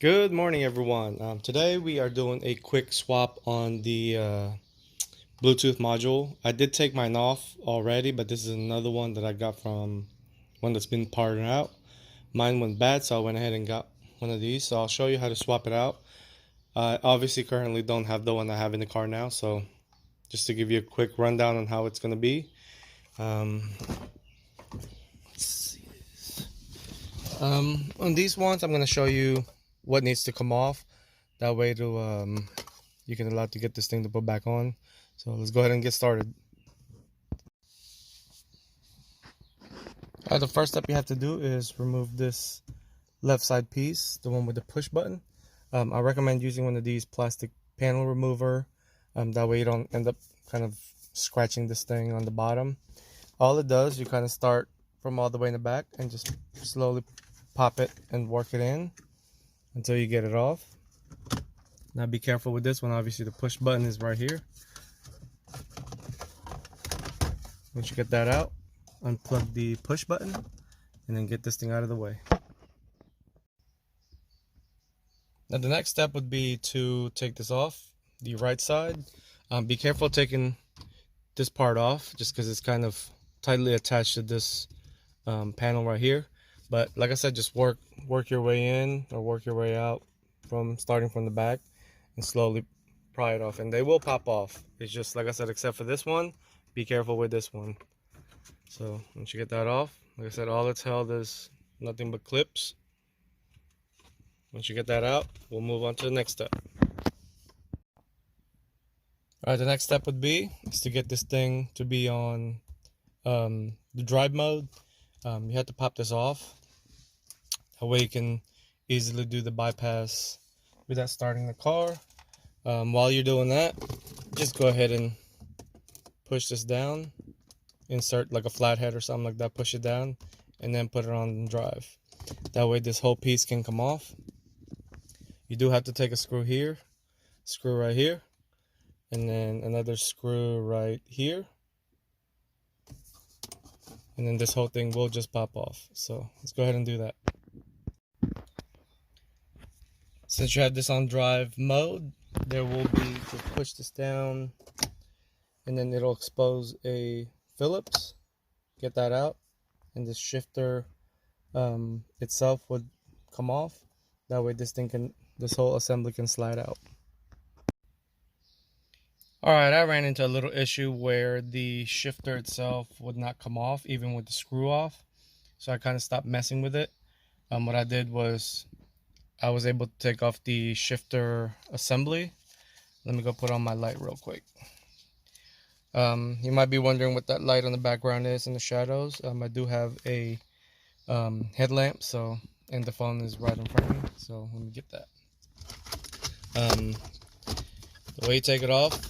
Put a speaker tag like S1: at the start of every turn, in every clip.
S1: Good morning, everyone. Today we are doing a quick swap on the Bluetooth module. I did take mine off already, but this is another one that I got from one that's been parted out. Mine went bad, so I went ahead and got one of these. So I'll show you how to swap it out. I obviously currently don't have the one I have in the car now, so just to give you a quick rundown on how it's going to be. Let's see this. On these ones, I'm going to show you what needs to come off. That way you can allow to get this thing to put back on. So let's go ahead and get started. The first step you have to do is remove this left side piece, the one with the push button. I recommend using one of these plastic panel remover. That way you don't end up kind of scratching this thing on the bottom. All it does, you kind of start from all the way in the back and just slowly pop it and work it in until you get it off. Now be careful with this one. Obviously the push button is right here. Once you get that out, unplug the push button and then get this thing out of the way. Now the next step would be to take this off the right side. Be careful taking this part off just because it's kind of tightly attached to this panel right here. But like I said, just work your way in or work your way out starting from the back and slowly pry it off, and they will pop off. It's just like I said, except for this one, be careful with this one. So once you get that off, like I said, all it's held is nothing but clips. Once you get that out, we'll move on to the next step. All right, the next step would be to get this thing to be on the drive mode. You have to pop this off. That way you can easily do the bypass without starting the car. While you're doing that, just go ahead and push this down. Insert like a flathead or something like that, push it down, and then put it on drive. That way this whole piece can come off. You do have to take a screw here, screw right here, and then another screw right here. And then this whole thing will just pop off. So let's go ahead and do that. Since you have this on drive mode, there will be, to push this down, and then it'll expose a Phillips. Get that out, and this shifter itself would come off. That way this whole assembly can slide out. Alright, I ran into a little issue where the shifter itself would not come off even with the screw off. So I kind of stopped messing with it. What I did was I was able to take off the shifter assembly. Let me go put on my light real quick. You might be wondering what that light on the background is in the shadows. I do have a headlamp, and the phone is right in front of me, so let me get that. The way you take it off,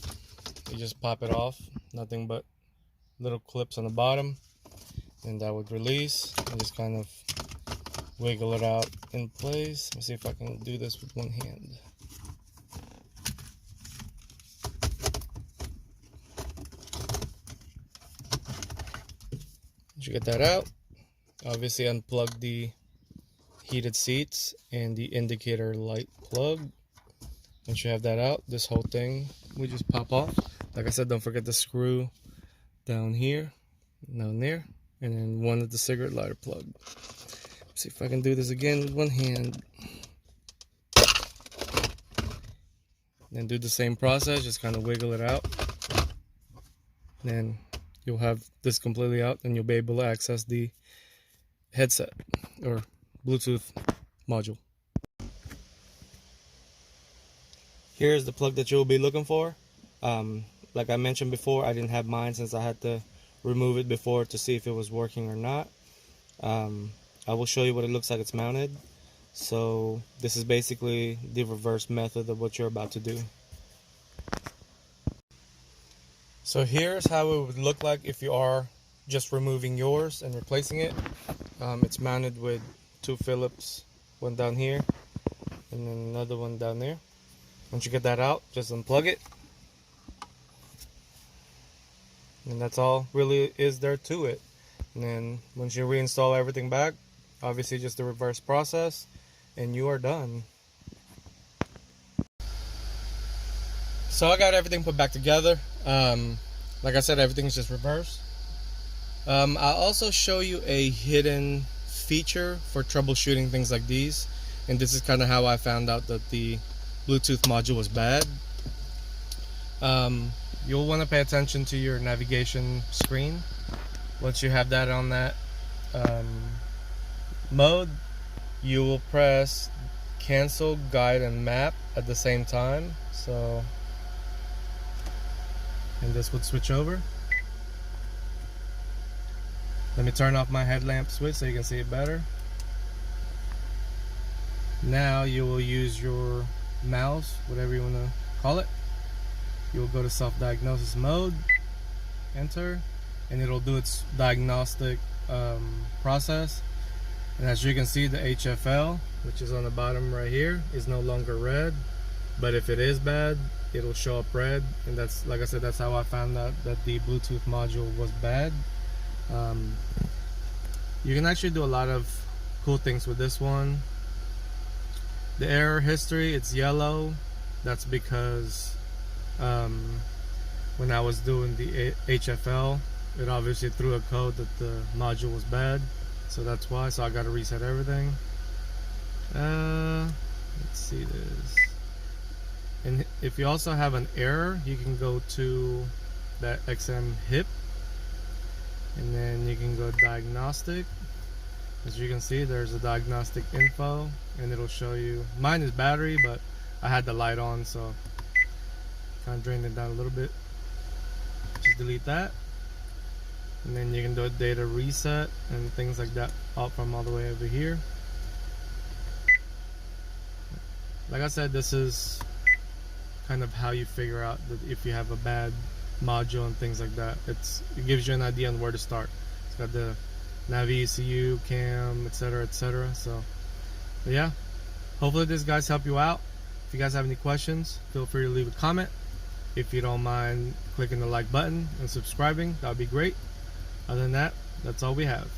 S1: you just pop it off. Nothing but little clips on the bottom, and that would release and just kind of wiggle it out in place. Let's see if I can do this with one hand. Once you get that out, obviously unplug the heated seats and the indicator light plug. Once you have that out, this whole thing we just pop off. Like I said, don't forget the screw down here, down there, and then one of the cigarette lighter plug. Let's see if I can do this again with one hand. Then do the same process, just kind of wiggle it out. Then you'll have this completely out, and you'll be able to access the headset or Bluetooth module. Here's the plug that you'll be looking for. Like I mentioned before, I didn't have mine since I had to remove it before to see if it was working or not. I will show you what it looks like it's mounted. So this is basically the reverse method of what you're about to do. So here's how it would look like if you are just removing yours and replacing it. It's mounted with two Phillips, one down here and then another one down there. Once you get that out, just unplug it. And that's all really is there to it. And then once you reinstall everything back, obviously just the reverse process, and you are done. So I got everything put back together. Like I said, everything's just reversed. I'll also show you a hidden feature for troubleshooting things like these, and this is kind of how I found out that the Bluetooth module was bad. You'll want to pay attention to your navigation screen. Once you have that on that mode, you will press cancel guide and map at the same time, so, and this would switch over. Let me turn off my headlamp switch so you can see it better. Now you will use your mouse, whatever you want to call it. You will go to self-diagnosis mode, enter, and it'll do its diagnostic process. And as you can see, the HFL, which is on the bottom right here, is no longer red. But if it is bad, it'll show up red. And that's, like I said, that's how I found out that the Bluetooth module was bad. You can actually do a lot of cool things with this one. The error history, it's yellow. That's because when I was doing the HFL, it obviously threw a code that the module was bad, so that's why. So I got to reset everything. Let's see this. And if you also have an error, you can go to that XM hip, and then you can go diagnostic. As you can see, there's a diagnostic info, and it'll show you. Mine is battery, but I had the light on, so kind of drained it down a little bit. Just delete that, and then you can do a data reset and things like that all from all the way over here. Like I said, this is kind of how you figure out that if you have a bad module and things like that. It gives you an idea on where to start. It's got the nav ECU, cam, etc, etc. So but yeah, hopefully this guys help you out. If you guys have any questions, feel free to leave a comment. If you don't mind clicking the like button and subscribing, that would be great. Other than that, that's all we have.